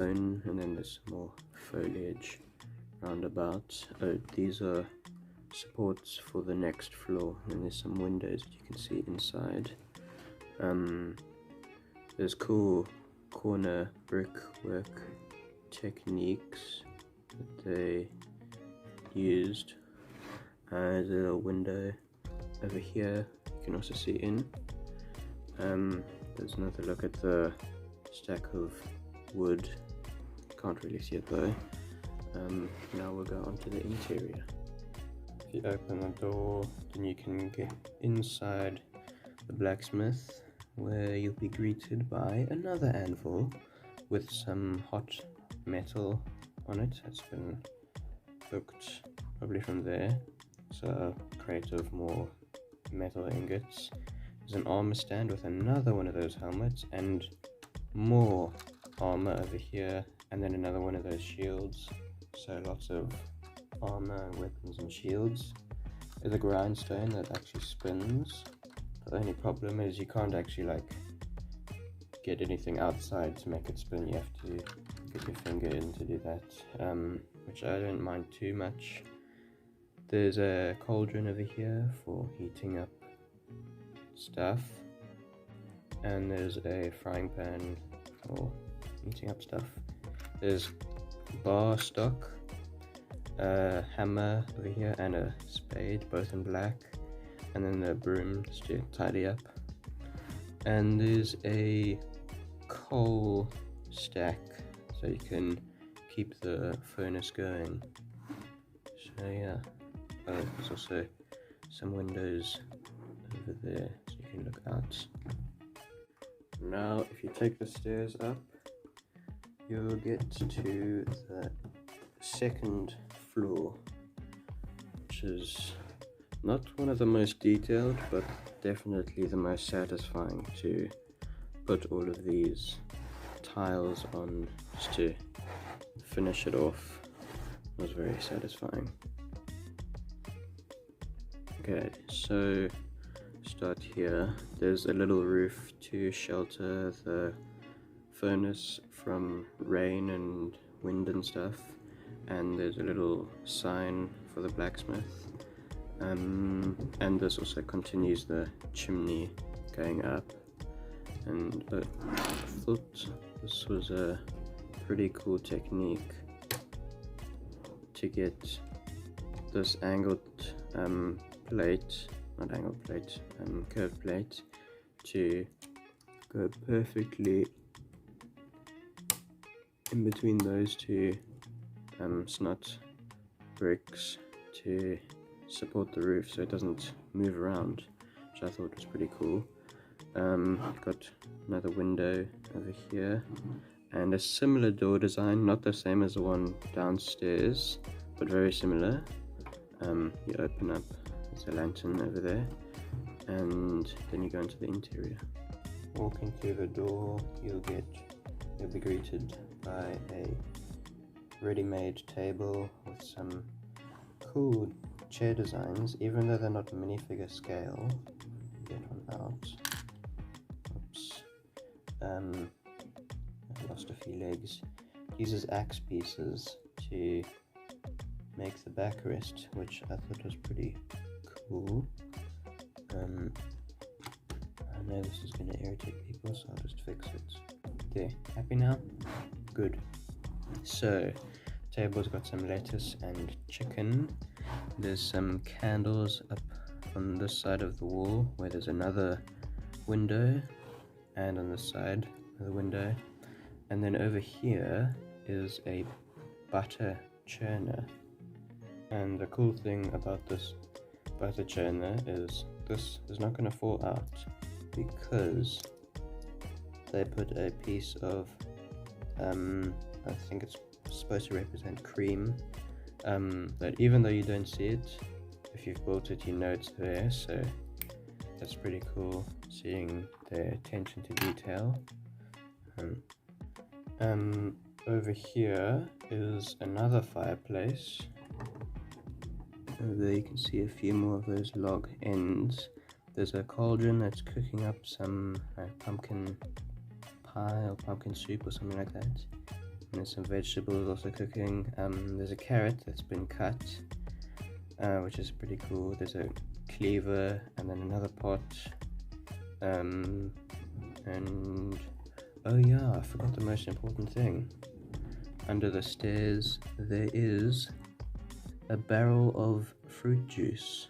And then there's some more foliage roundabout. Oh, these are supports for the next floor, and there's some windows that you can see inside. There's cool corner brickwork techniques that they used. There's a little window over here you can also see in. There's another look at the stack of wood. Can't really see it though. Now we'll go on to the interior. If you open the door, then you can get inside the blacksmith, where you'll be greeted by another anvil with some hot metal on it. That's been hooked probably from there. So a crate of more metal ingots. There's an armor stand with another one of those helmets and more armor over here, and then another one of those shields. So lots of armor, weapons and shields. There's a grindstone that actually spins. The only problem is you can't actually get anything outside to make it spin. You have to get your finger in to do that, which I don't mind too much. There's a cauldron over here for heating up stuff, and there's a frying pan for heating up stuff. There's bar stock, a hammer over here and a spade, both in black, and then the broom just to tidy up. And there's a coal stack so you can keep the furnace going. So yeah, there's also some windows over there so you can look out. Now if you take the stairs up, you'll get to the second floor, which is not one of the most detailed, but definitely the most satisfying to put all of these tiles on, just to finish it off. It was very satisfying. Okay, so start here. There's a little roof to shelter the furnace from rain and wind and stuff, and there's a little sign for the blacksmith, and this also continues the chimney going up. And I thought this was a pretty cool technique to get this angled curved plate to go perfectly in between those two snot bricks to support the roof so it doesn't move around, which I thought was pretty cool. Got another window over here and a similar door design, not the same as the one downstairs, but very similar. You open up, there's a lantern over there, and then you go into the interior. Walking through the door, you'll be greeted by a ready-made table with some cool chair designs, even though they're not minifigure scale. Get one out. Oops. I lost a few legs. It uses axe pieces to make the backrest, which I thought was pretty cool. I know this is going to irritate people, so I'll just fix it. There, happy now? Good. So, table's got some lettuce and chicken. There's some candles up on this side of the wall where there's another window, and on this side of the window. And then over here is a butter churner. And the cool thing about this butter churner is this is not going to fall out, because they put a piece of I think it's supposed to represent cream, that even though you don't see it, if you've bought it you know it's there. So that's pretty cool, seeing their attention to detail. Over here is another fireplace. Over there you can see a few more of those log ends. There's a cauldron that's cooking up some pumpkin pie or pumpkin soup or something like that. And there's some vegetables also cooking. There's a carrot that's been cut, which is pretty cool. There's a cleaver and then another pot. And oh yeah, I forgot the most important thing. Under the stairs there is a barrel of fruit juice.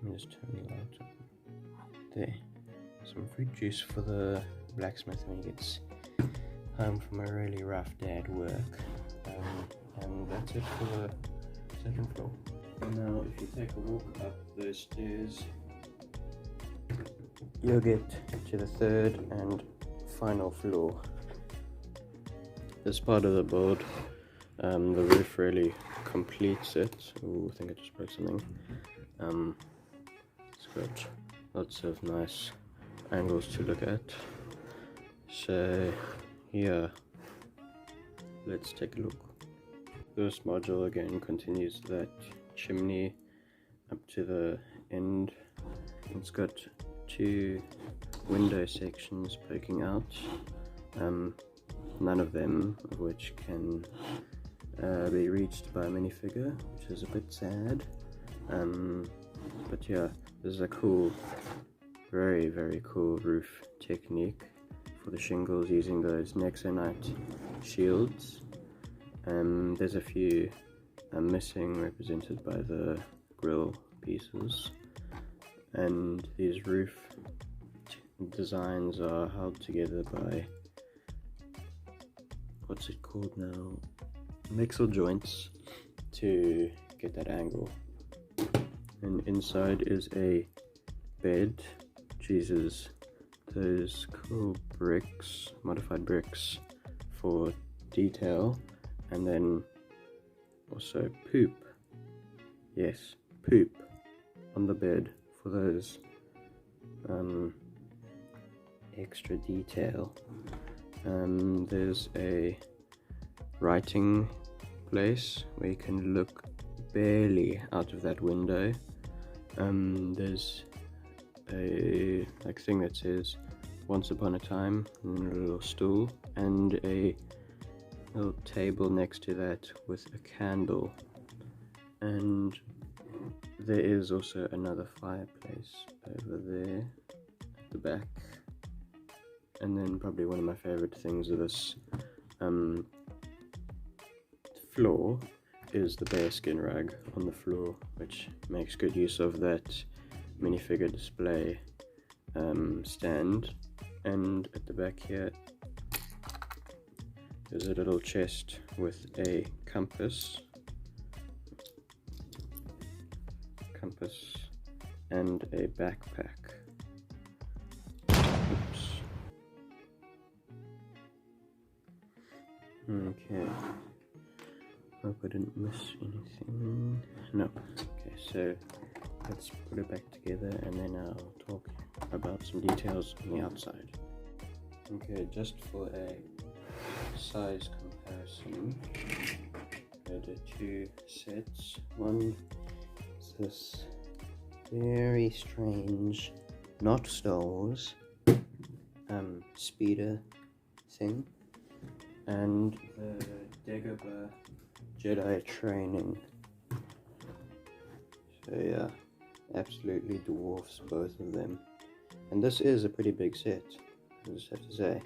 Let me just turn the light on. There. Some fruit juice for the blacksmith when he gets home from a really rough day at work. And that's it for the second floor. Now if you take a walk up those stairs, you'll get to the third and final floor. This part of the build, the roof really completes it. Ooh, I think I just broke something. It's got lots of nice angles to look at. So yeah, let's take a look. This module again continues that chimney up to the end. It's got two window sections poking out, none of them of which can be reached by a minifigure, which is a bit sad. But yeah, this is a cool, very cool roof technique for the shingles using those Nexonite shields. There's a few missing, represented by the grill pieces, and these roof designs are held together by, what's it called now, mixel joints to get that angle. And inside is a bed, Jesus, those cool bricks, modified bricks for detail, and then also poop, yes, poop on the bed for those extra detail. There's a writing place where you can look barely out of that window. There's a thing that says "Once Upon a Time" and a little stool, and a little table next to that with a candle. And there is also another fireplace over there at the back. And then probably one of my favorite things of this floor is the bearskin rug on the floor, which makes good use of that minifigure display stand. And at the back here there's a little chest with a compass and a backpack. Oops. Okay, hope I didn't miss anything. No. Okay, so let's put it back together and then I'll talk about some details on the outside. Okay, just for a size comparison, I did two sets. One is this very strange, not Star Wars, speeder thing, and the Dagobah Jedi training. So yeah, absolutely dwarfs both of them. And this is a pretty big set, I just have to say.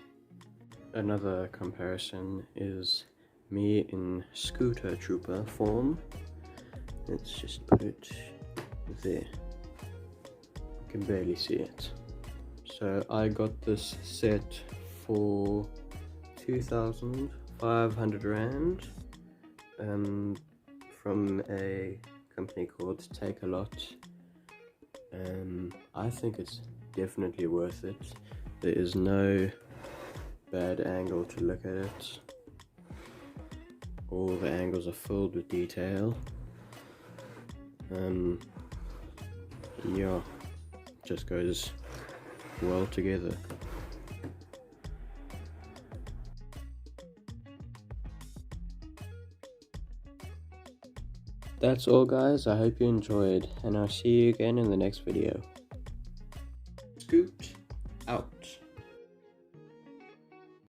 Another comparison is me in Scooter Trooper form. Let's just put it there. You can barely see it. So I got this set for 2,500 Rand from a company called Take a Lot. I think it's definitely worth it. There is no bad angle to look at it. All the angles are filled with detail. Yeah, just goes well together. That's all guys, I hope you enjoyed, and I'll see you again in the next video.